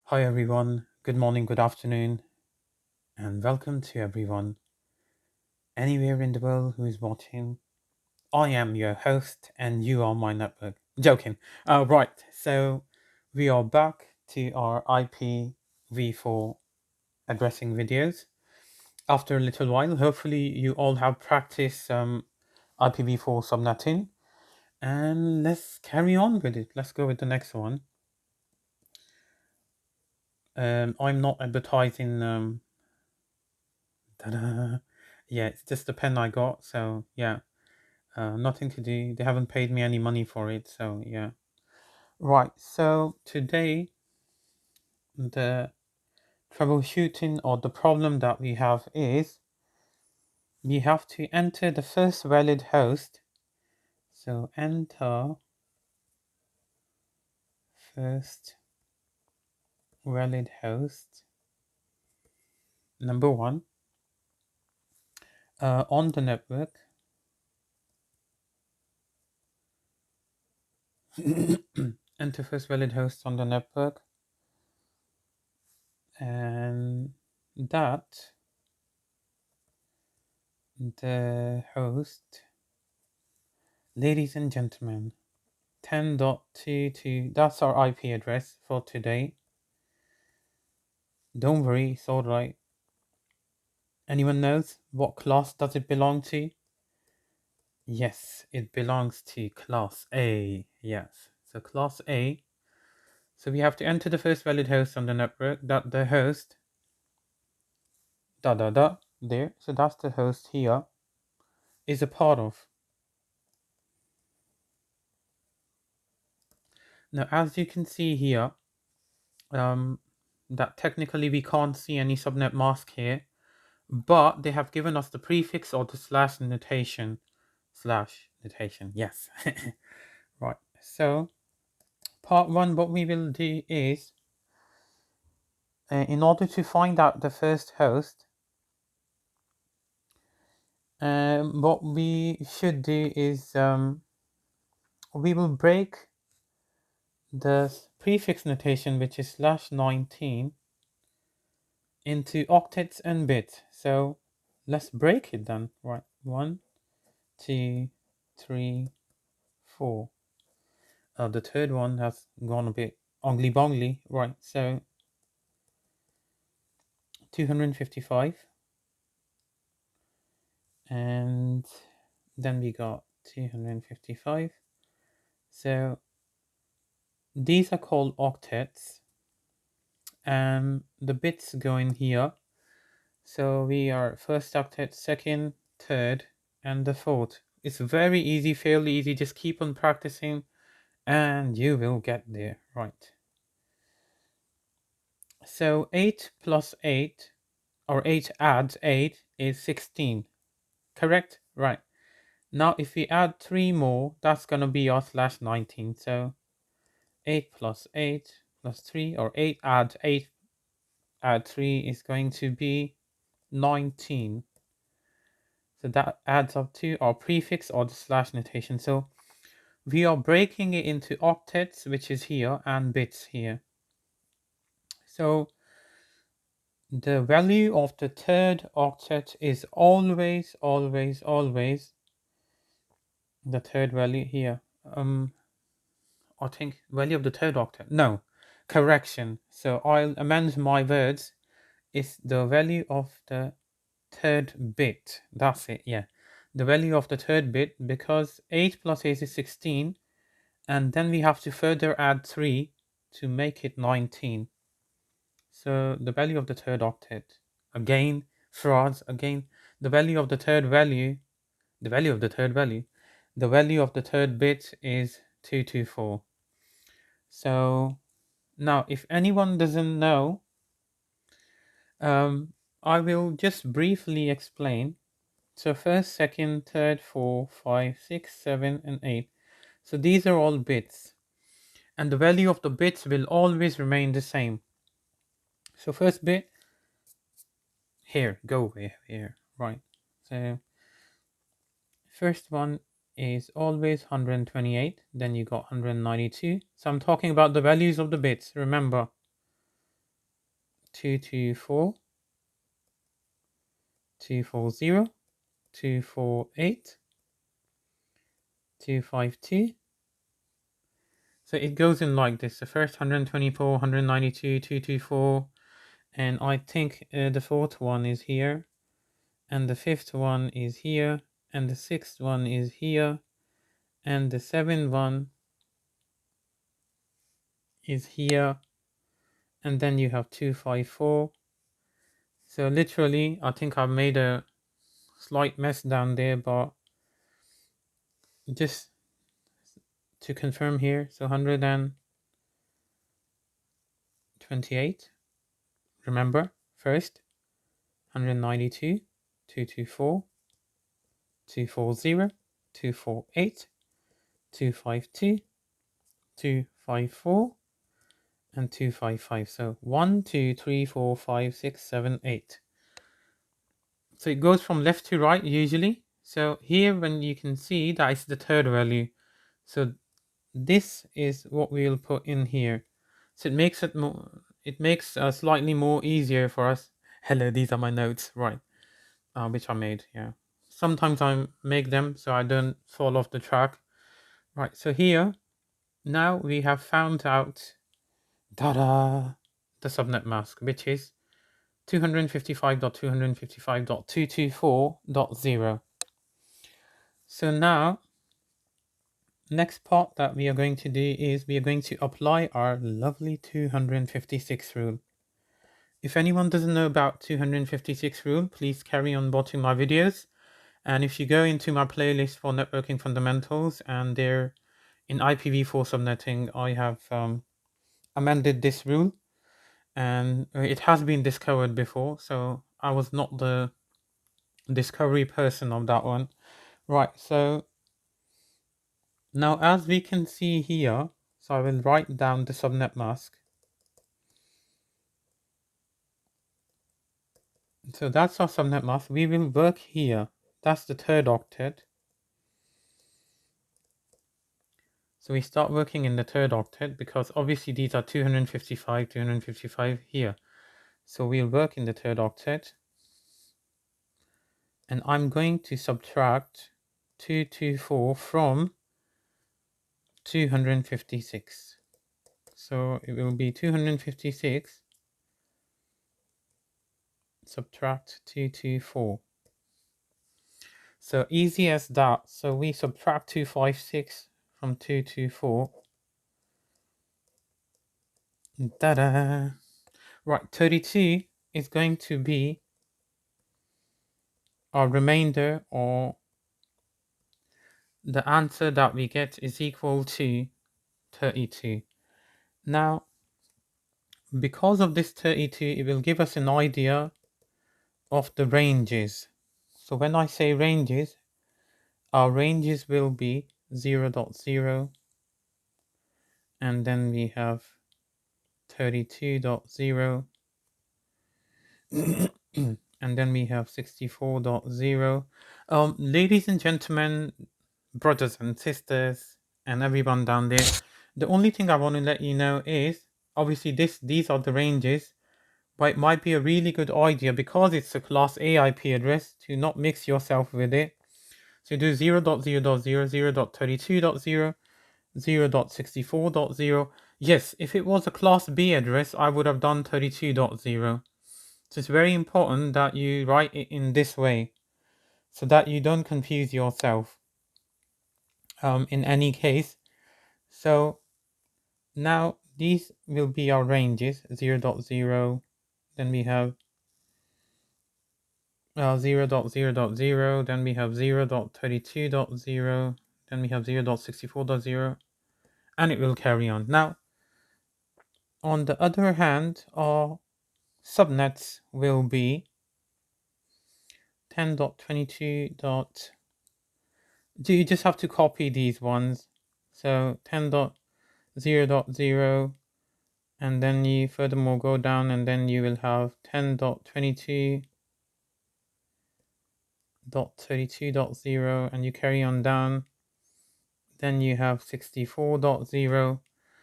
Hi everyone, good morning, good afternoon, and welcome to everyone anywhere in the world who is watching. I am your host, and you are my network. Joking. Right, so we are back to our Ipv4 addressing videos after a little while. Hopefully, you all have practiced Ipv4 subnetting, and let's carry on with it. Let's go with the next one. I'm not advertising. Ta-da. Yeah, it's just the pen I got. So yeah, nothing to do. They haven't paid me any money for it. So yeah. Right. So today the troubleshooting or the problem that we have is we have to enter the first valid host. So enter first valid host number one on the network. Enter first valid host on the network, and that the host, ladies and gentlemen, 10.22, that's our IP address for today. Don't worry, it's alright. Anyone knows what class does it belong to? Yes, it belongs to class A. Yes, so class A. So we have to enter the first valid host on the network that the host there. So that's the host here is a part of. Now, as you can see here, that technically we can't see any subnet mask here, but they have given us the prefix or the slash notation. Yes. Right. So part one, what we will do is, in order to find out the first host, what we should do is we will break the prefix notation, which is /19, into octets and bits. So let's break it then. Right. 1, 2, 3, 4. The third one has gone a bit ongly bongly. Right. So 255, and then we got 255. So these are called octets, and the bits go in here. So we are first octet, second, third, and the fourth. It's very easy, fairly easy. Just keep on practicing and you will get there. Right. So 8 plus 8, or 8 adds 8, is 16. Correct? Right. Now if we add 3 more, that's going to be our /19. So 8 plus 8 plus 3, or 8 add 3 is going to be 19. So that adds up to our prefix or the slash notation. So we are breaking it into octets, which is here, and bits here. So the value of the third octet is always the third value here. I think value of the third octet. No, correction. So I'll amend my words. It's the value of the third bit. That's it. Yeah, the value of the third bit, because 8 plus 8 is 16, and then we have to further add 3 to make it 19. So the value of the third octet. Again, frauds. Again, the value of the third value. The value of the third value. The value of the third bit is 224. So now, if anyone doesn't know, I will just briefly explain. So first, second, third, 4, 5, 6, 7, and 8. So these are all bits, and the value of the bits will always remain the same. So first bit, here, go here, right. So first one is always 128, then you got 192. So I'm talking about the values of the bits, remember. 224, 240, 248, 252. So it goes in like this. The first 124, 192, 224, and I think the fourth one is here, and the fifth one is here, and the sixth one is here, and the seventh one is here, and then you have 254. So literally, I think I've made a slight mess down there, but just to confirm here, so 128, remember, first, 192, 224, 240, 248, 252, 254, and 255. So 1, 2, 3, 4, 5, 6, 7, 8. So it goes from left to right usually. So here when you can see that is the third value. So this is what we'll put in here. So it makes it more, it makes slightly more easier for us. Hello, these are my notes, right? Which I made, yeah. Sometimes I make them so I don't fall off the track. Right, so here, now we have found out, ta-da, the subnet mask, which is 255.255.224.0. So now, next part that we are going to do is we are going to apply our lovely 256 rule. If anyone doesn't know about 256 rule, please carry on watching my videos. And if you go into my playlist for networking fundamentals and there in IPv4 subnetting, I have amended this rule, and it has been discovered before. So I was not the discovery person of that one. Right, so now as we can see here, so I will write down the subnet mask. So that's our subnet mask. We will work here. That's the third octet. So we start working in the third octet because obviously these are 255, 255 here. So we'll work in the third octet. And I'm going to subtract 224 from 256. So it will be 256 subtract 224. So easy as that. So we subtract 256 from 224. Ta-da! Right, 32 is going to be our remainder, or the answer that we get is equal to 32. Now, because of this 32, it will give us an idea of the ranges. So when I say ranges, our ranges will be 0.0, and then we have 32.0, and then we have 64.0. Ladies and gentlemen, brothers and sisters, and everyone down there, the only thing I want to let you know is, obviously these are the ranges, but it might be a really good idea, because it's a class A IP address, to not mix yourself with it. So do 0.0.0, 0.32.0, 0.64.0. Yes, if it was a class B address, I would have done 32.0. So it's very important that you write it in this way, so that you don't confuse yourself in any case. So now these will be our ranges, 0.0, then we have 0.0.0, then we have 0.32.0, then we have 0.64.0, and it will carry on. Now, on the other hand, our subnets will be 10.22. You just have to copy these ones. So 10.0.0, and then you furthermore go down, and then you will have 10.22.32.0, and you carry on down. Then you have 64.0.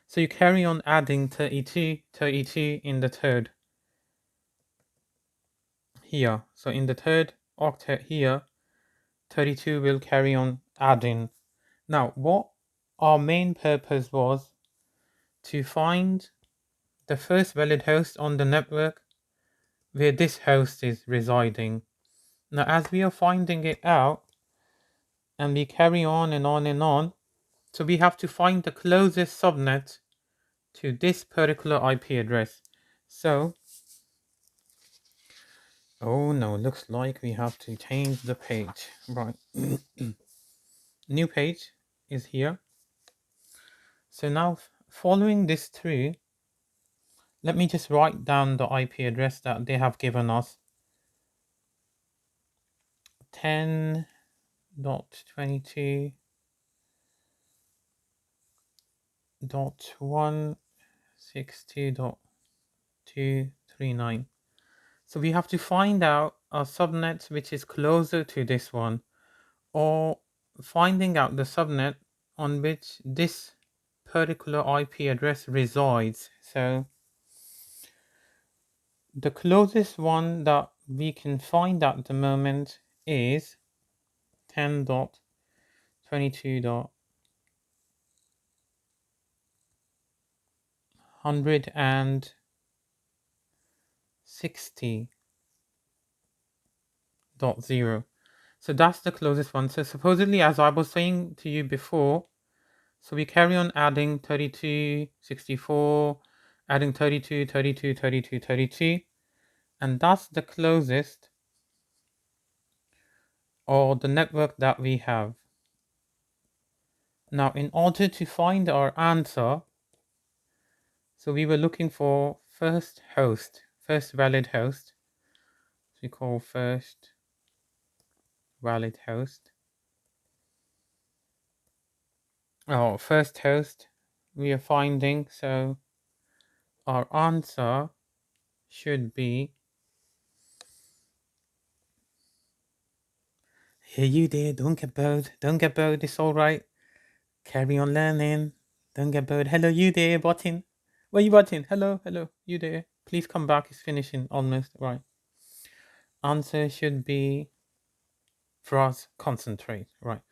So you carry on adding 32 in the third. here. So in the third octet here, 32 will carry on adding. Now, what our main purpose was to find the first valid host on the network where this host is residing. Now, as we are finding it out, and we carry on and on and on, so we have to find the closest subnet to this particular IP address. So, oh no, looks like we have to change the page. Right. New page is here. So now, following this through, let me just write down the IP address that they have given us. 10.22.162.239. So we have to find out a subnet which is closer to this one, or finding out the subnet on which this particular IP address resides. So the closest one that we can find at the moment is 10.22.160.0. So that's the closest one. So supposedly, as I was saying to you before, so we carry on adding 32, 64, adding 32, 32, 32, 32, and that's the closest, or the network that we have. Now, in order to find our answer, so we were looking for first host, first valid host. So we call first valid host. Oh, first host we are finding. So our answer should be, hey you there, don't get bored, it's all right. Carry on learning, don't get bored. Hello you there, button. Where you button? Hello, you there. Please come back, it's finishing almost. Right. Answer should be for us, concentrate. Right.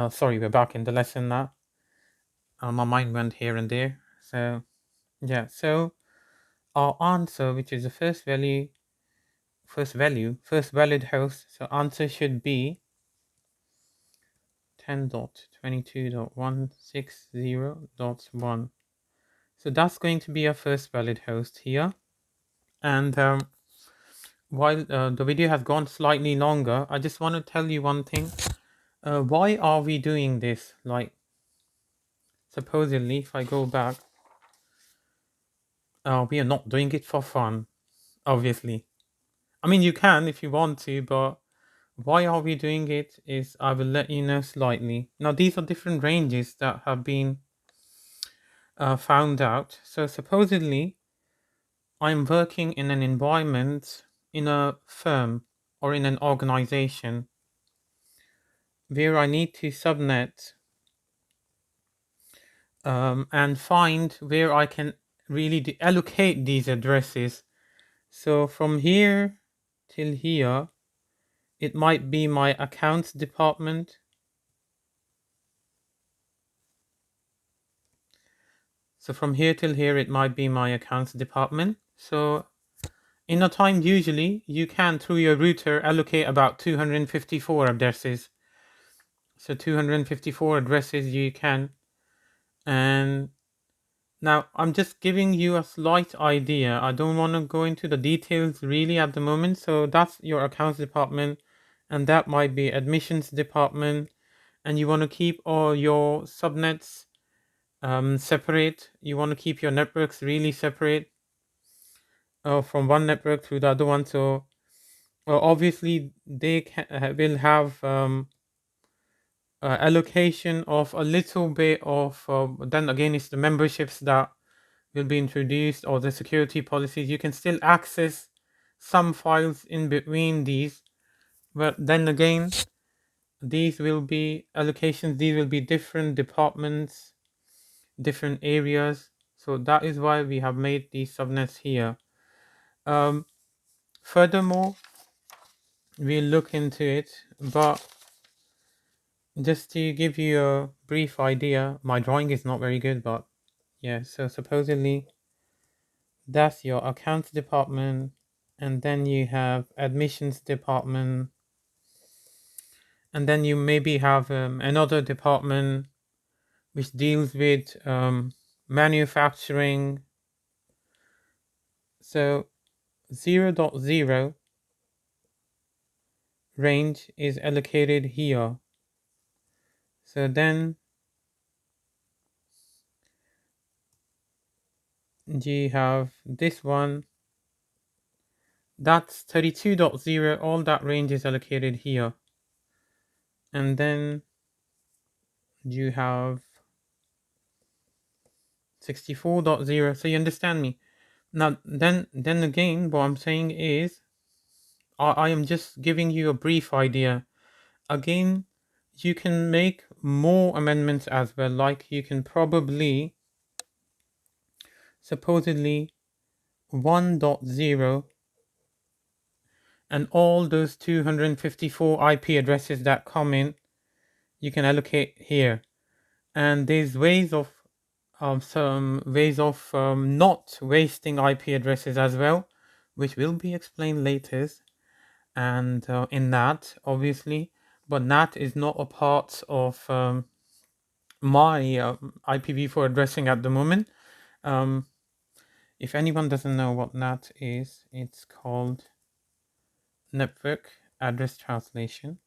Sorry, we're back in the lesson now. My mind went here and there. So yeah, so our answer, which is the first valid host. So answer should be 10.22.160.1. So that's going to be our first valid host here. And while the video has gone slightly longer, I just want to tell you one thing. Why are we doing this? Like, supposedly, if I go back, we are not doing it for fun, obviously. I mean, you can if you want to, but why are we doing it is I will let you know slightly. Now, these are different ranges that have been found out. So supposedly, I'm working in an environment, in a firm or in an organization where I need to subnet and find where I can really allocate these addresses. So from here till here, it might be my accounts department. So from here till here, it might be my accounts department. So in a time, usually you can, through your router, allocate about 254 addresses. So 254 addresses you can. And now I'm just giving you a slight idea. I don't want to go into the details really at the moment. So that's your accounts department, and that might be admissions department. And you want to keep all your subnets separate. You want to keep your networks really separate from one network to the other one. So obviously they will have allocation of a little bit of, then again it's the memberships that will be introduced, or the security policies. You can still access some files in between these, but then again these will be allocations, these will be different departments, different areas. So that is why we have made these subnets here. Furthermore, we'll look into it. But just to give you a brief idea, my drawing is not very good, but yeah, so supposedly that's your accounts department, and then you have admissions department, and then you maybe have another department which deals with manufacturing. So 0.0 range is allocated here. So then you have this one, that's 32.0, all that range is allocated here. And then you have 64.0. So you understand me? Now then again, what I'm saying is I am just giving you a brief idea. Again, you can make more amendments as well. Like you can probably supposedly 1.0 and all those 254 IP addresses that come in, you can allocate here. And there's ways of some ways of not wasting IP addresses as well, which will be explained later. And in NAT, obviously, but NAT is not a part of my IPv4 addressing at the moment. If anyone doesn't know what NAT is, it's called Network Address Translation.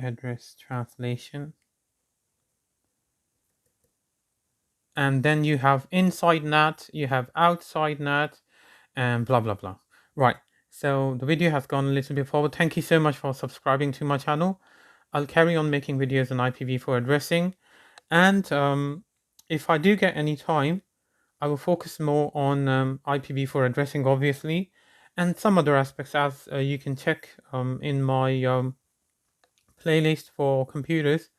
Address translation. And then you have inside NAT, you have outside NAT, and blah blah blah. Right. So the video has gone a little bit forward. Thank you so much for subscribing to my channel. I'll carry on making videos on IPv4 addressing, and if I do get any time, I will focus more on IPv4 addressing, obviously, and some other aspects, as you can check in my playlist for computers.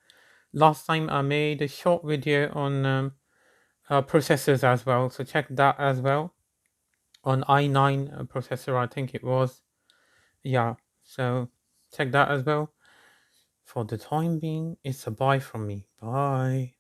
Last time I made a short video on processors as well, so check that as well. On i9 processor, I think it was. Yeah, so check that as well. For the time being, it's a bye from me. Bye.